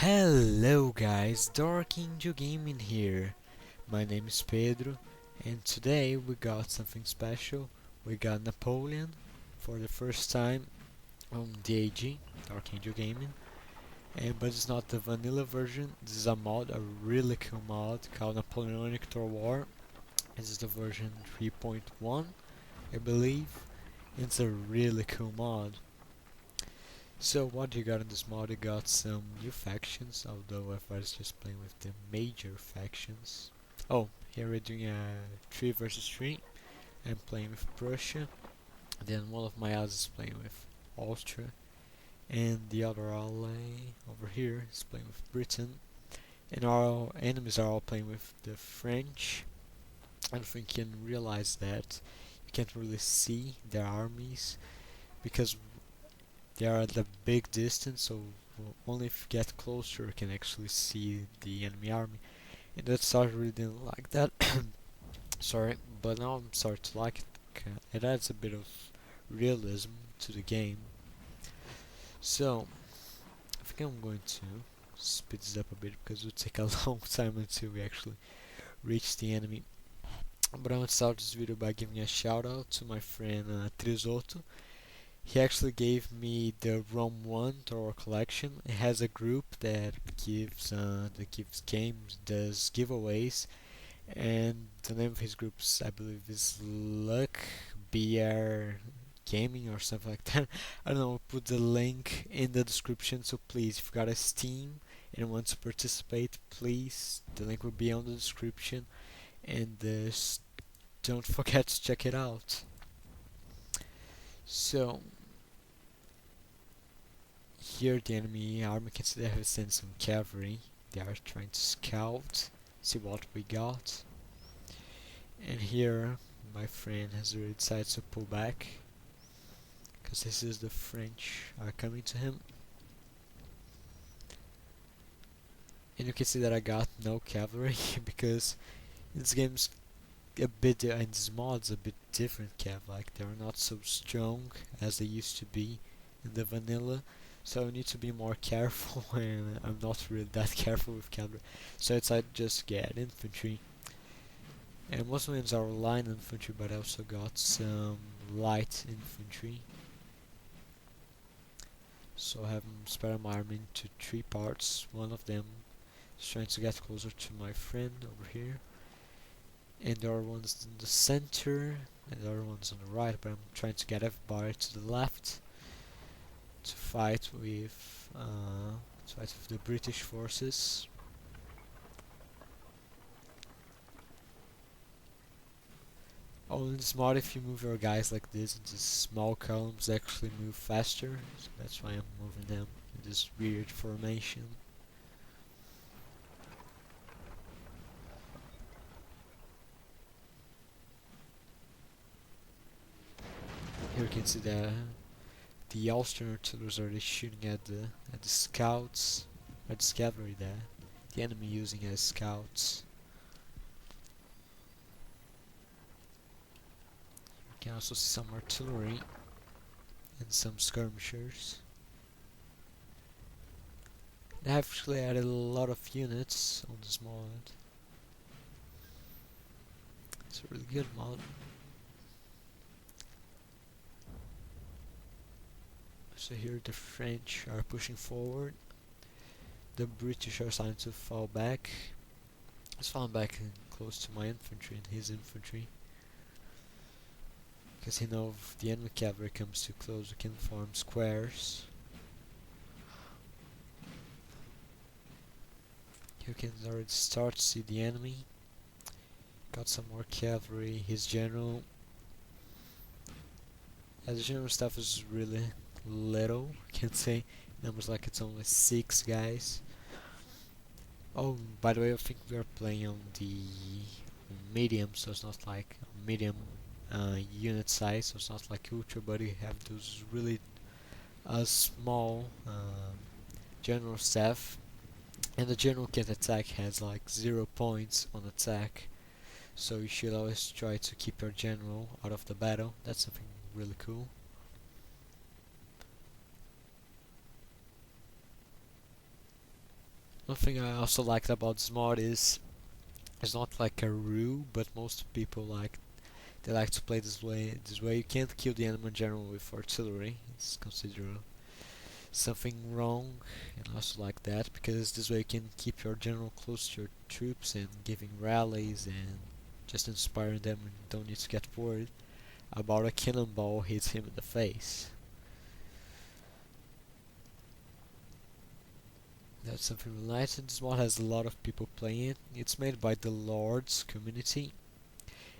Hello guys, Dark Angel Gaming here. My name is Pedro, and today we got something special. We got Napoleon for the first time on DAG, Dark Angel Gaming. But it's not the vanilla version. This is a mod, a really cool mod called Napoleonic War. This is the version 3.1, I believe. It's a really cool mod. So what you got in this mod, you got some new factions, although I was just playing with the major factions. Oh, here we're doing a 3 versus 3. I'm playing with Prussia, then one of my allies is playing with Austria, and the other ally over here is playing with Britain, and our enemies are all playing with the French. I don't think you can realize that you can't really see their armies because they are at a big distance, so only if you get closer you can actually see the enemy army. And that started really didn't like that. Sorry, but now I'm starting to like it. It adds a bit of realism to the game. So I think I'm going to speed this up a bit because it will take a long time until we actually reach the enemy. But I'm going to start this video by giving a shout out to my friend Trisotto. He actually gave me the Rome 1 Tower collection. It has a group that gives games, does giveaways, and the name of his groups I believe is Luck BR Gaming or something like that. I don't know. I'll put the link in the description. So please, if you got a Steam and want to participate, please, the link will be on the description, and don't forget to check it out. So here the enemy army can see they have sent some cavalry. They are trying to scout, see what we got. And here my friend has already decided to pull back, because this is the French are coming to him. And you can see that I got no cavalry because this game's a bit and this mod's a bit different like they're not so strong as they used to be in the vanilla, so I need to be more careful and I'm not really that careful with cavalry, so it's I just get infantry. And most wins are line infantry, but I also got some light infantry, so I have split my army into 3 parts. One of them is trying to get closer to my friend over here, and the other one's in the center, and the other one's on the right, but I'm trying to get everybody to the left to fight with the British forces. Oh, in this mod, if you move your guys like this into small columns, they actually move faster, so that's why I'm moving them in this weird formation. Here you can see the Austrian artillery is already shooting at the scouts, at the cavalry there. The enemy using as scouts. You can also see some artillery and some skirmishers. They have actually added a lot of units on this mod. It's a really good mod. So here the French are pushing forward. The British are starting to fall back. He's falling back close to my infantry and his infantry, because he knows if the enemy cavalry comes too close, we can form squares. You can already start to see the enemy. Got some more cavalry. His general, as the general staff is really little, I can say numbers like it's only 6 guys. Oh, by the way, I think we are playing on the medium, so it's not like medium unit size, so it's not like ultra, but you have those really small general staff, and the general can't attack, has like 0 points on attack, so you should always try to keep your general out of the battle. That's something really cool. One thing I also liked about this mod is it's not like a rule, but most people they like to play this way. This way you can't kill the enemy general with artillery. It's considered something wrong, and I also like that because this way you can keep your general close to your troops and giving rallies and just inspiring them and don't need to get worried about a cannonball hits him in the face. That's something really nice, and this mod has a lot of people playing it. It's made by the Lords community,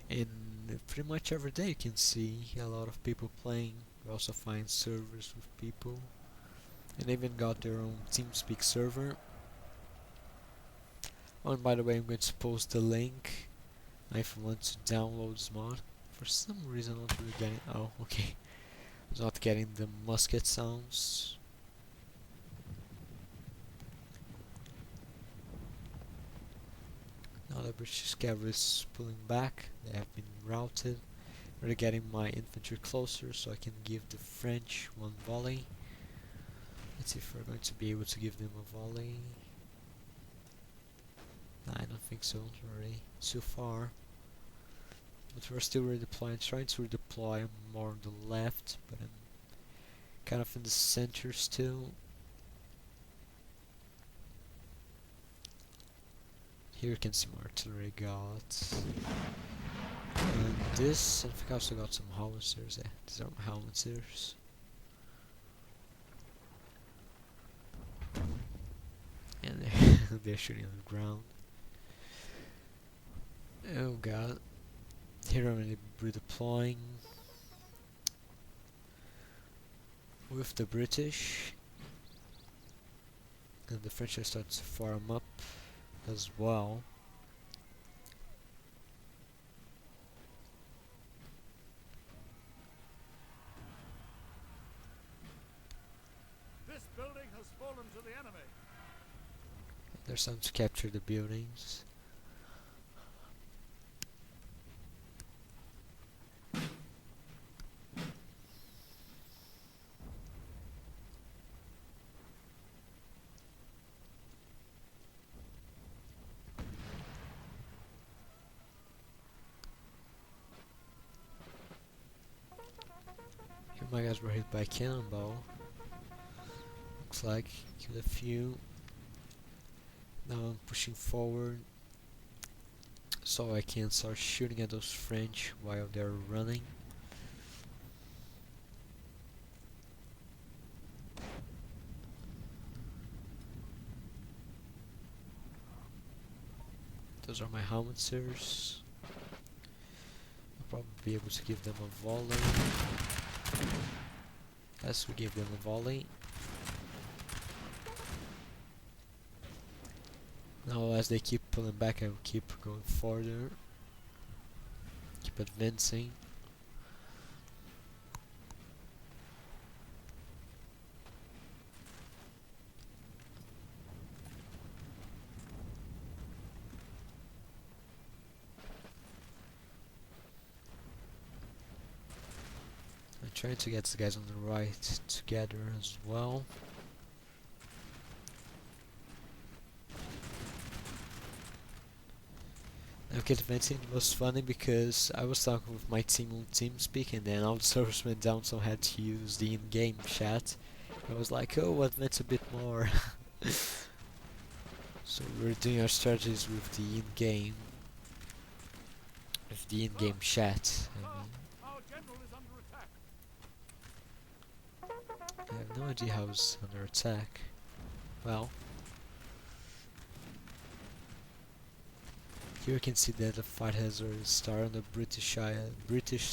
and pretty much every day you can see a lot of people playing. You also find servers with people, and they even got their own TeamSpeak server. Oh, and by the way, I'm going to post the link if you want to download this mod. For some reason I'm not really getting... oh, okay. I was not getting the musket sounds. Now the British cavalry is pulling back. They have been routed. We're getting my infantry closer so I can give the French one volley. Let's see if we're going to be able to give them a volley. Nah, I don't think so, already so far. But we're still redeploying, trying to redeploy more on the left, but I'm kind of in the center still. Here you can see more artillery got. And this, I think I also got some howitzers. Yeah, these are my howitzers. And they're shooting on the ground. Oh god. Here I'm really redeploying with the British. And the French are starting to farm up as well. This building has fallen to the enemy. They're starting to capture the buildings. Here my guys were hit by a cannonball. Looks like killed a few. Now I'm pushing forward so I can start shooting at those French while they're running. Those are my howitzers. I'll probably be able to give them a volley. Yes, we give them a volley. Now as they keep pulling back, I will keep going further. Keep advancing. I'm trying to get the guys on the right together as well. Okay, advancing was funny because I was talking with my team on TeamSpeak and then all the servers went down, so I had to use the in-game chat. I was like, oh, advance a bit more. So we're doing our strategies with the in-game chat. Our general is under attack. I have no idea how it's under attack. Well, here you can see that the fight has already started on the British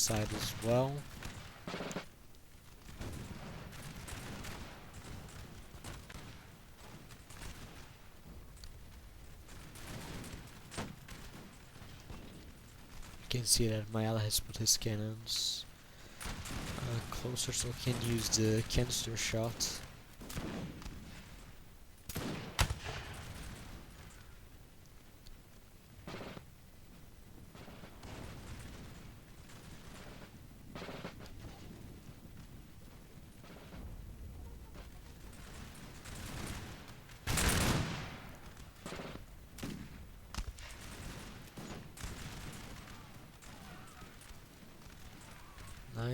side as well. You can see that my ally has put his cannons closer so he can use the canister shot.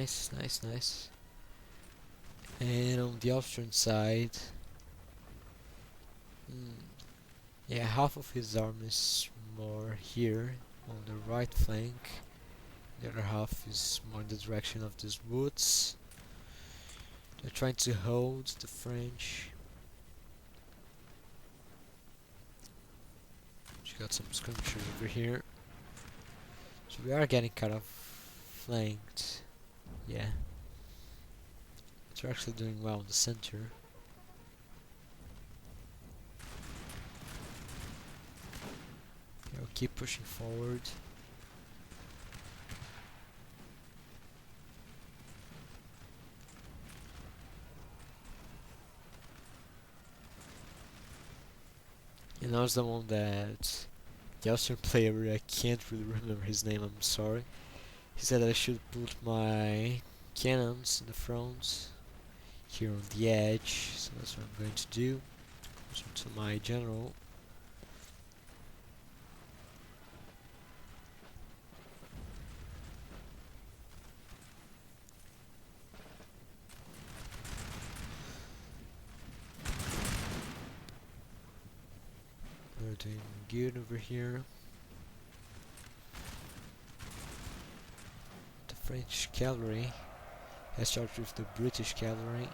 Nice, nice, nice. And on the Austrian side, mm, yeah, half of his army is more here on the right flank. The other half is more in the direction of these woods. They're trying to hold the French. She got some skirmishers over here. So we are getting kind of flanked. Yeah. But we're actually doing well in the center. Okay, we'll keep pushing forward. And now is the one that the Austrian player, I can't really remember his name, I'm sorry. He said that I should put my cannons in the front, here on the edge, so that's what I'm going to do. Closer to my general. We're doing good over here. The French cavalry has charged with the British cavalry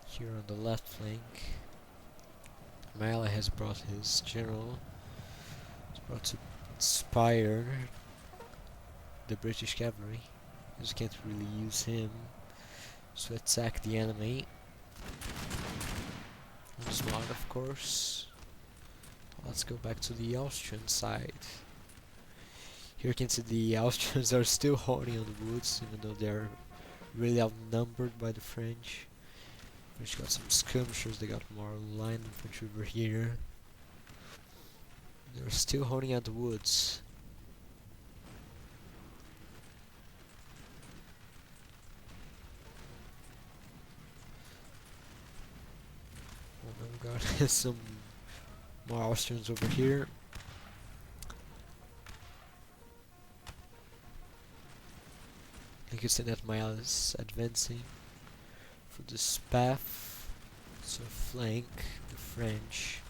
here on the left flank. My ally has brought his general. He's brought to inspire the British cavalry. Because you can't really use him to attack the enemy. Smart, of course. Let's go back to the Austrian side. Here you can see the Austrians are still holding on the woods, even though they're really outnumbered by the French. French got some skirmishers, they got more line infantry over here. They're still holding out the woods. Oh my god, some more Austrians over here. You can see that my ally is advancing for this path to flank the French.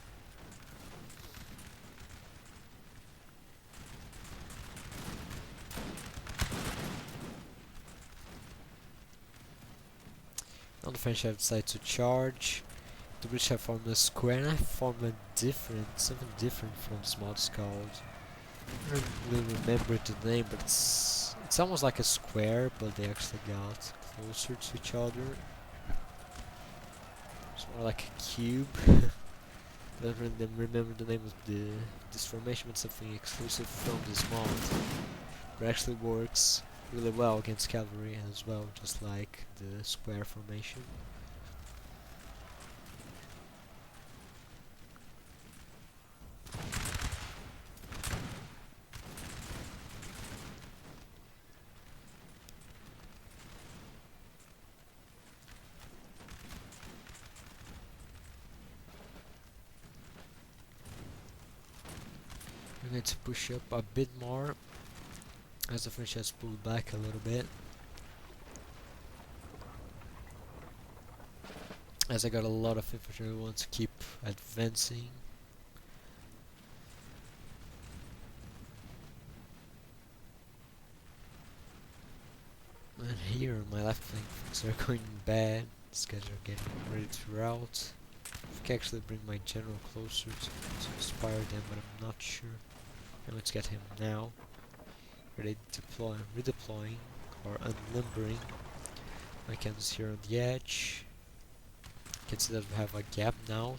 Now the French have decided to charge. The British have formed a square, and I formed a something different from this mod. It's called, I don't really remember the name, but it's almost like a square, but they actually got closer to each other. It's more like a cube. I don't really remember the name of this formation, but something exclusive from this mod. But actually works really well against cavalry as well, just like the square formation. We're going to push up a bit more as the French has pulled back a little bit. As I got a lot of infantry, I want to keep advancing. And here on my left flank, things are going bad. These guys are getting ready to rout. I can actually bring my general closer to inspire them, but I'm not sure. And let's get him now. Ready to redeploying or unlimbering my cannons here on the edge. You can see that we have a gap now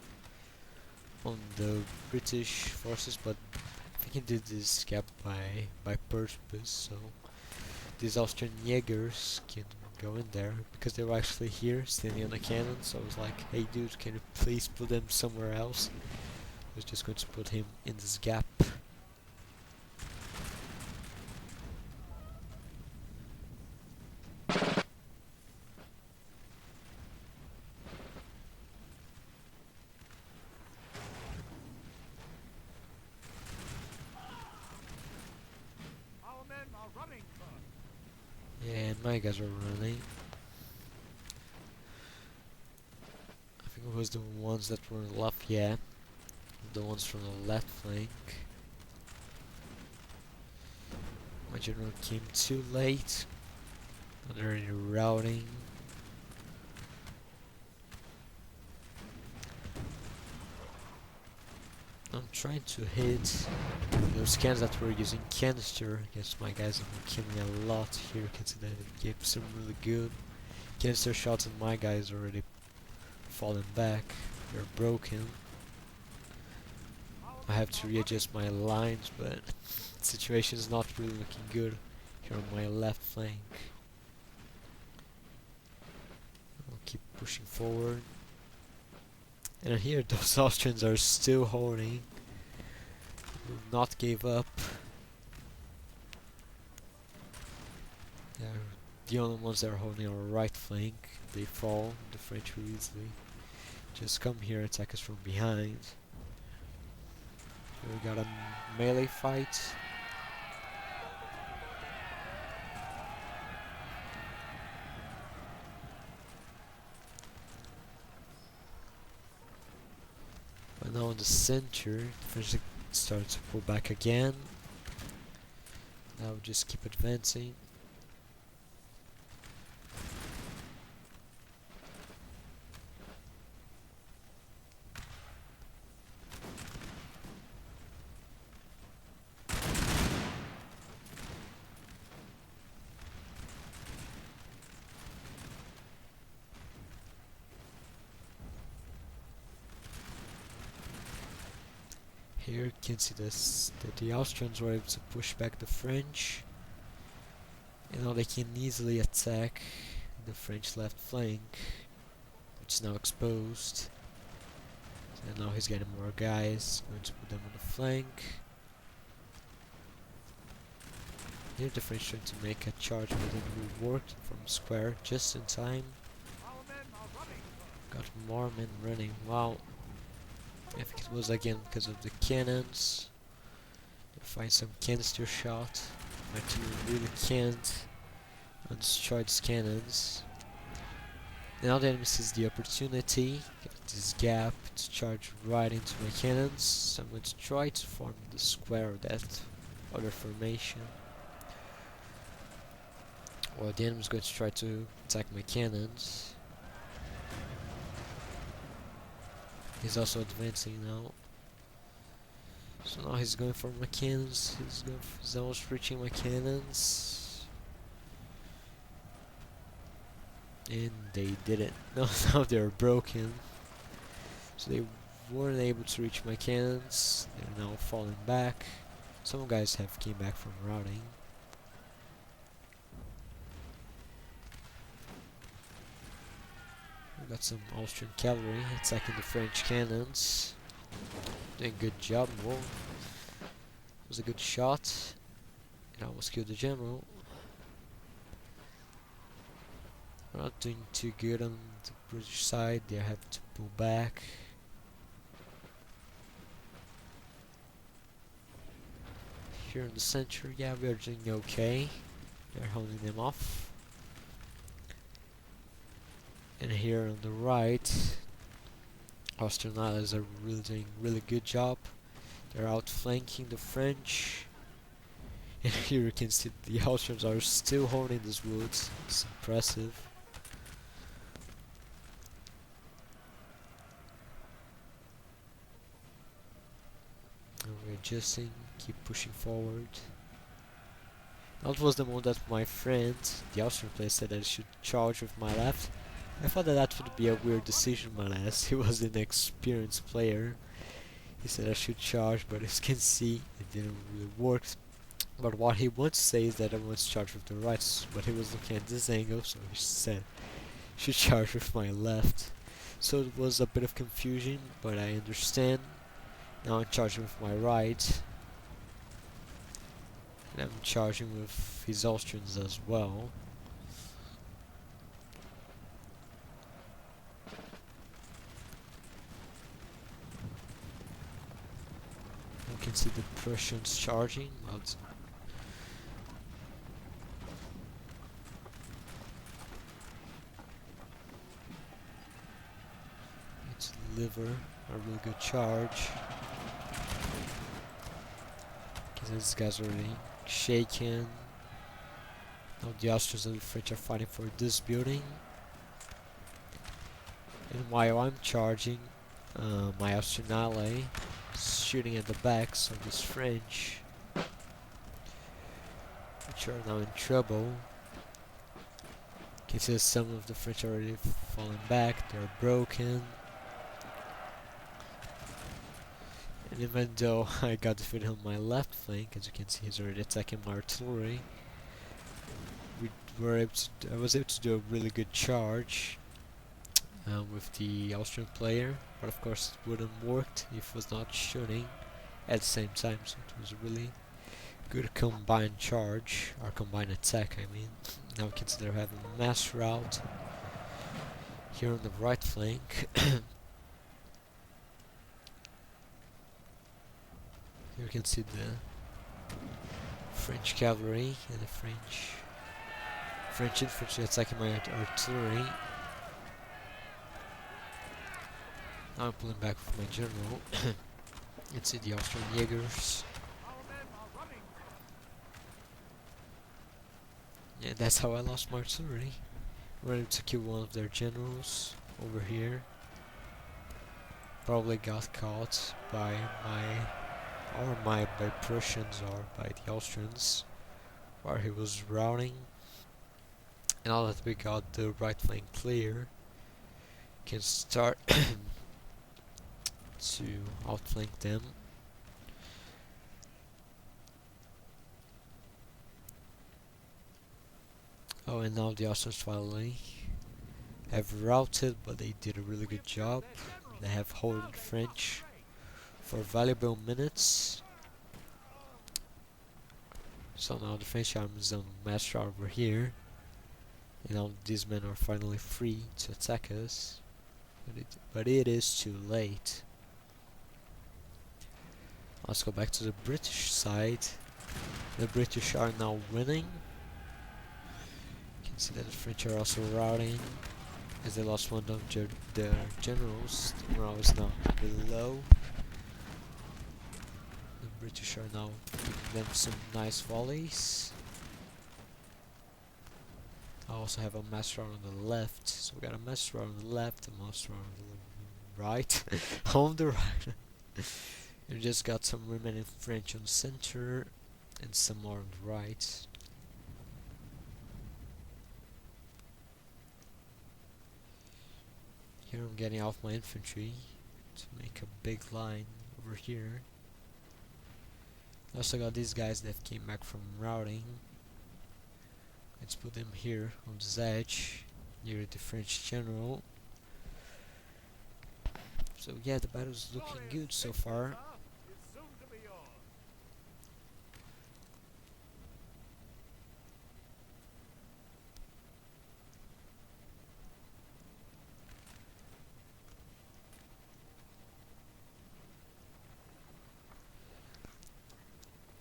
on the British forces, but I think I did this gap by purpose, so these Austrian Jaegers can go in there because they were actually here standing on the cannon. So I was like, hey dude, can you please put them somewhere else? I was just going to put him in this gap. Our men are running, sir. And my guys are running. I think it was the ones that were left, yeah. The ones from the left flank. My general came too late. They're routing. I'm trying to hit those cans that were using canister. Yes, my guys have been killing a lot here. You can see that it gives some really good canister shots, and my guys already falling back. They're broken. I have to readjust my lines, but the situation is not really looking good here on my left flank. I'll keep pushing forward. And here those Austrians are still holding. Will not give up. They're the only ones that are holding our right flank. They fall. The French will easily just come here and attack us from behind. Here we got a melee fight. But now in the center, the French start to pull back again. Now we just keep advancing. Here you can see this, that the Austrians were able to push back the French, and now they can easily attack the French left flank, which is now exposed. And now he's getting more guys, going to put them on the flank. Here the French trying to make a charge, but it will work from square just in time. Got more men running, wow. I think it was again because of the cannons. They find some canister shot. My team really can't destroy these cannons. Now the enemy sees the opportunity, get this gap to charge right into my cannons. So I'm going to try to form the square of that other formation. Well, the enemy is going to try to attack my cannons. He's also advancing now. So now he's going for my cannons. He's almost reaching my cannons. And they didn't. Now they're broken. So they weren't able to reach my cannons. They're now falling back. Some guys have came back from routing. We got some Austrian cavalry attacking the French cannons. Doing a good job. Whoa. It was a good shot. It almost killed the general. We're not doing too good on the British side. They have to pull back. Here in the center, yeah, we are doing okay. They're holding them off. And here on the right, Austrian allies are really doing really good job. They're outflanking the French. And here you can see the Austrians are still holding these woods. It's impressive. And we're adjusting, keep pushing forward. That was the moment that my friend, the Austrian player, said I should charge with my left. I thought that would be a weird decision, my last. He was an experienced player. He said I should charge, but as you can see, it didn't really work. But what he wants to say is that I want to charge with the right, but he was looking at this angle, so he said I should charge with my left. So it was a bit of confusion, but I understand. Now I'm charging with my right. And I'm charging with his Austrians as well. You can see the Prussians charging. Well, to deliver a really good charge. Because these guys are already shaken. Now the Austrians and the French are fighting for this building. And while I'm charging, my Austrian ally is shooting at the backs of these French, which are now in trouble. You can see some of the French are already falling back, they're broken. And even though I got defeated on my left flank, as you can see he's already attacking my artillery, I was able to do a really good charge with the Austrian player, but of course it wouldn't worked if it was not shooting at the same time, so it was a really good combined charge, or combined attack I mean. Now we can see they're having a mass rout here on the right flank. Here you can see the French cavalry and the French infantry attacking my artillery. Now I'm pulling back with my general. You can see the Austrian Jaegers. Yeah, that's how I lost my artillery. We were able to kill one of their generals over here. Probably got caught by by Prussians or by the Austrians while he was routing. And now that we got the right flank clear, we can start to outflank them. Oh, and now the Austrians finally have routed, but they did a really good job. They have held the French for valuable minutes. So now the French army is on mass rout over here. And now these men are finally free to attack us. But it is too late. Let's go back to the British side. The British are now winning. You can see that the French are also routing, as they lost one of their generals. The morale is now below. The British are now giving them some nice volleys. I also have a mass rout on the left, so we got a mass rout on the left, a mass rout on the right. On the right. We just got some remaining French on the center and some more on the right. Here I'm getting off my infantry to make a big line over here. Also got these guys that came back from routing. Let's put them here on this edge near the French general. So yeah, the battle's looking good so far.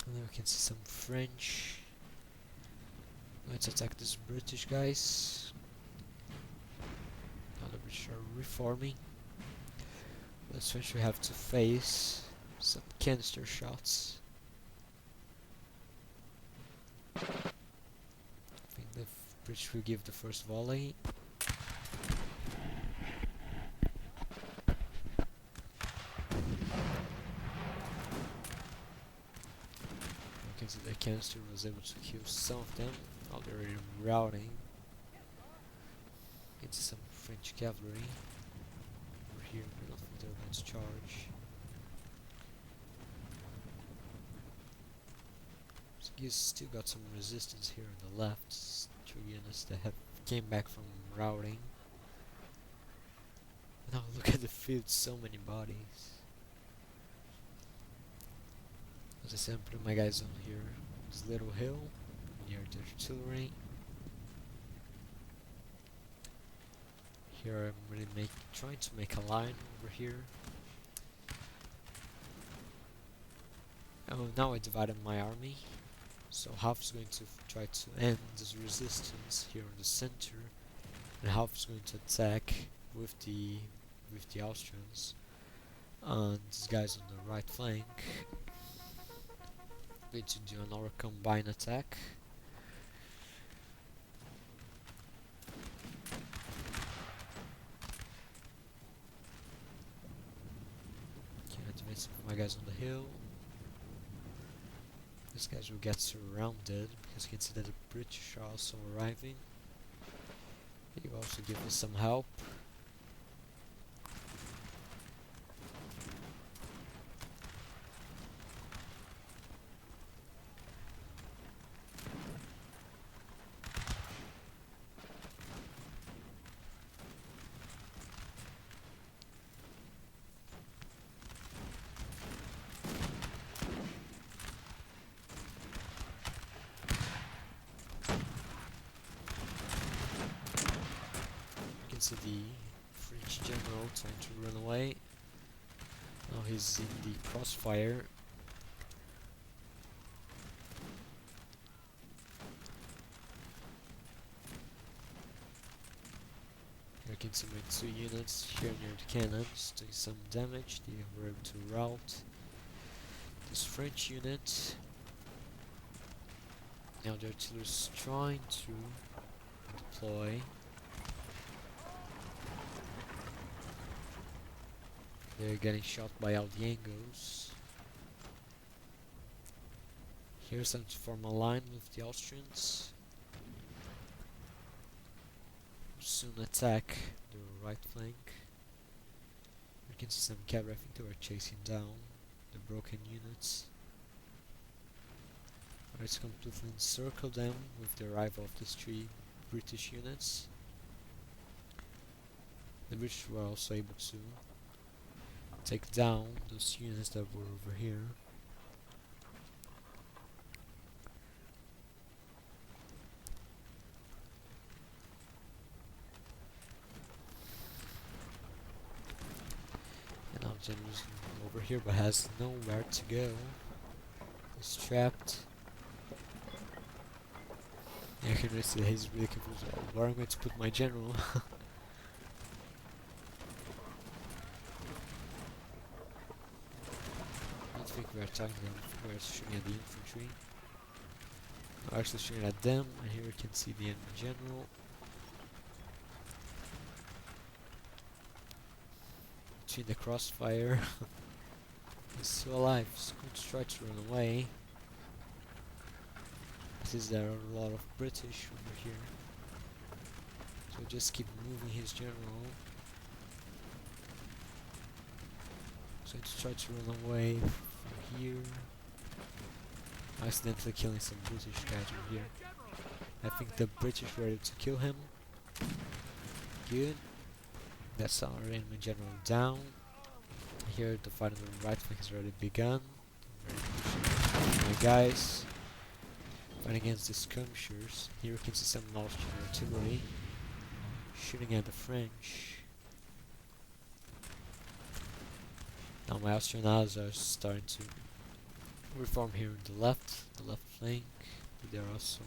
And then we can see some French. Let's attack these British guys. Now the British are reforming. Let's eventually have to face some canister shots. I think the British will give the first volley. You can see the canister was able to kill some of them. Now they're already routing. You can see some French cavalry over here. I don't think they're going to charge. So you still got some resistance here on the left. 2 units that have came back from routing. Now look at the field, so many bodies. As I said, I'm putting my guys on here. This little hill near the artillery. Here I'm really trying to make a line over here. Oh, now I divided my army. So half is going to try to end this resistance here in the center, and half is going to attack with the with the Austrians, and these guys on the right flank need to do another combined attack. Can activate some of my guys on the hill. These guys will get surrounded because you can see that the British are also arriving. They will also give us some help. You can see the French general trying to run away. Now he's in the crossfire. Here you can see my 2 units here near the cannons doing some damage. They were able to rout this French unit. Now the artillery is trying to deploy. They're getting shot by all the angles. Here's time to form a line with the Austrians. We'll soon attack the right flank. You can see some cavalry. I think they were chasing down the broken units. Let's completely encircle them with the arrival of these 3 British units. The British were also able to take down those units that were over here. And now General's over here but has nowhere to go. He's trapped. Yeah, I can really see that he's really confused. Where am I going to put my general? I don't think we're attacking them. I think we're shooting at the infantry. We're actually shooting at them, and here you can see the enemy general. Between the crossfire. He's still alive. He's going to try to run away. Because there are a lot of British over here. So just keep moving his general. So to try to run away from here. Accidentally killing some British guys over here. I think the British were able to kill him. Good. That's our enemy general down. Here the fight on the right flank has already begun. My guys fighting against the skirmishers. Here you can see some Austrian artillery shooting at the French. Now my Austrian allies are starting to reform here on the left flank, but there are also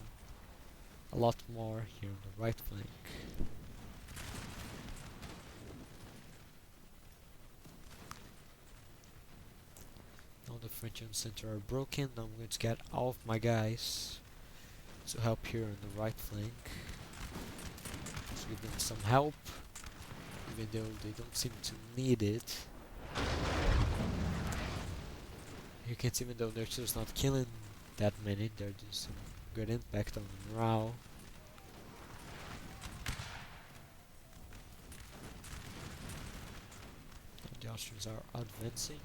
a lot more here on the right flank. Now the French on the center are broken. Now I'm going to get all of my guys to help here on the right flank. Let's give them some help, even though they don't seem to need it. You can see even though they're just not killing that many, they're doing some good impact on the morale. The Austrians are advancing.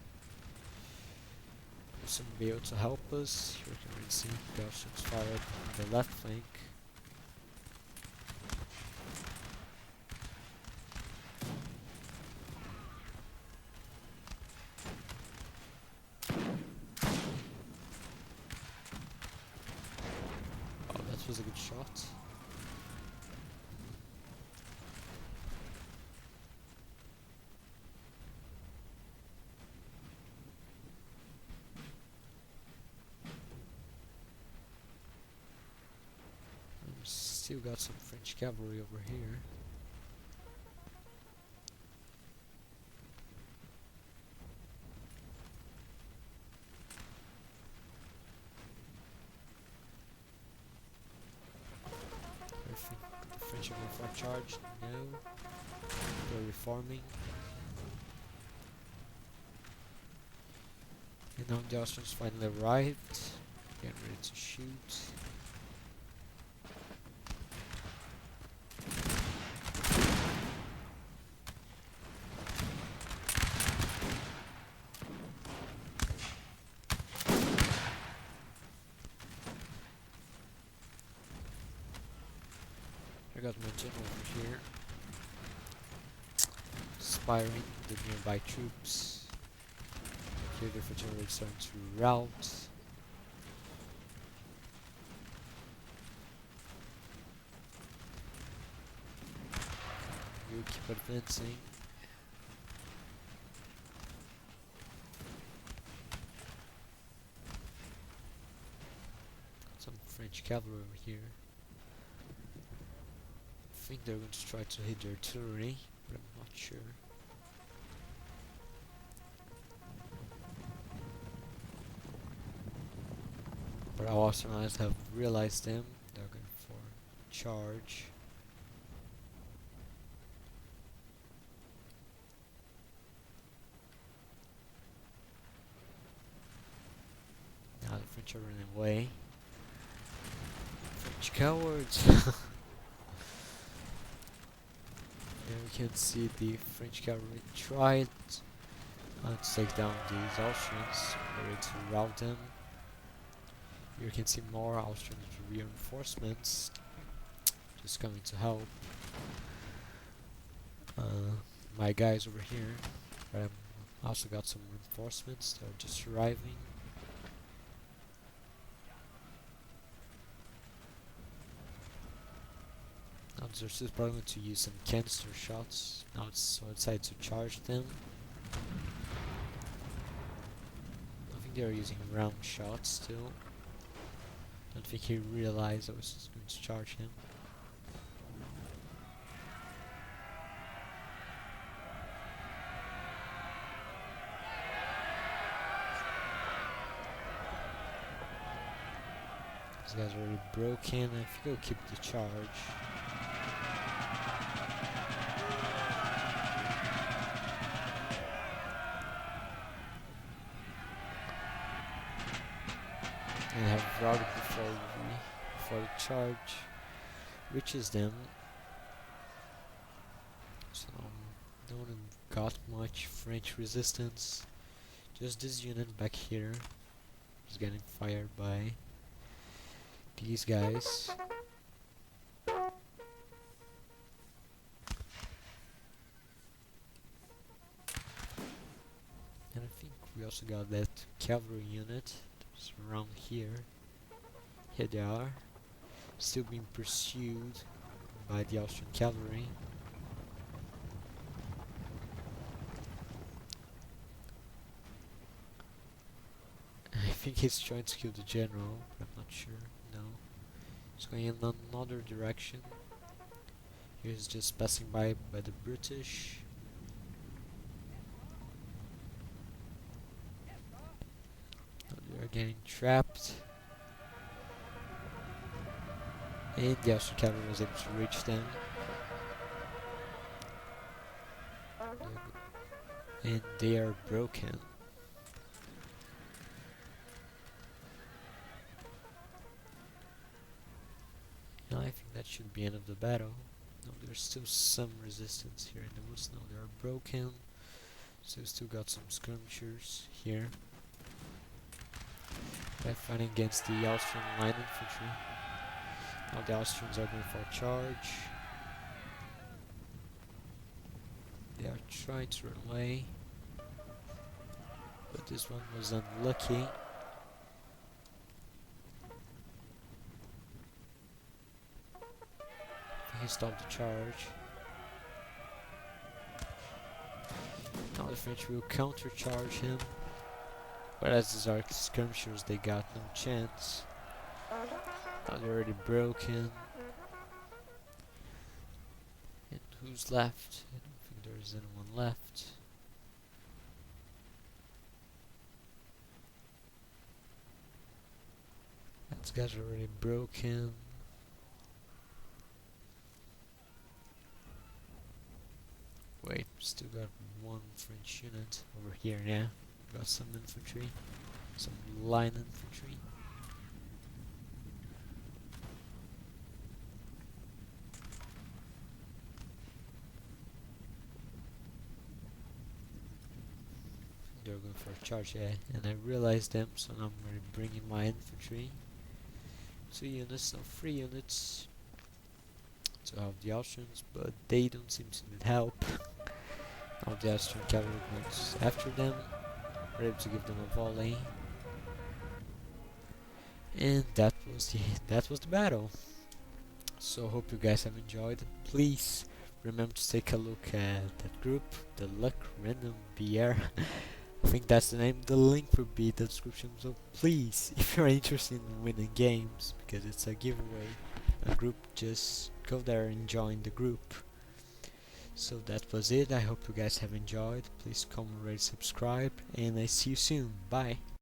They'll soon be able to help us. Here you can see the Austrians fired on the left flank. Oh, that was a good shot. Still got some French cavalry over here. French are going for a charge. No. They're reforming. And now the Austrians finally arrived. Getting ready to shoot. I got my general over here, inspiring the nearby troops. Here the infantry are starting to rout. You keep advancing. Some French cavalry over here. I think they're going to try to hit the artillery, but I'm not sure. But our Austrians have realized them. They're going for charge. Now the French are running away. French cowards! There we can see the French cavalry tried to take down these Austrians, ready to rout them. You can see more Austrian reinforcements just coming to help. My guys over here, but I also got some reinforcements that are just arriving. Now Xerxes is probably going to use some canister shots. Now so I decided to charge them. I think they are using round shots still. Don't think he realized I was just going to charge him. These guys are already broken. I think I'll keep the charge. And have routed before the charge reaches them. So no one got much French resistance. Just this unit back here is getting fired by these guys. And I think we also got that cavalry unit that's around here. Here they are, still being pursued by the Austrian cavalry. I think he's trying to kill the general, but I'm not sure. No. He's going in another direction. He's just passing by the British. They are getting trapped. And the Austrian cavalry was able to reach them. And they are broken. Now I think that should be end of the battle. No, there's still some resistance here in the woods. No, they are broken. So we still got some skirmishers here. They're fighting against the Austrian line infantry. Now the Austrians are going for a charge. They are trying to run away. But this one was unlucky. He stopped the charge. Now the French will counter-charge him. But as these are skirmishers, they got no chance. Now they're already broken. And who's left? I don't think there's anyone left. These guys are already broken. Still got one French unit over here now. Got some infantry, some line infantry. They're going for a charge, yeah, and I realized them, so now I'm going to bring in my infantry. 2 units, no 3 units to help the Austrians, but they don't seem to need help. Now the Austrian cavalry goes after them. We're able to give them a volley, and that was the battle. So hope you guys have enjoyed. Please remember to take a look at that group, the Luck Random BR. I think that's the name. The link will be in the description. So please, if you're interested in winning games, because it's a giveaway, a group, just go there and join the group. So that was it. I hope you guys have enjoyed. Please comment, rate, subscribe, and I see you soon. Bye.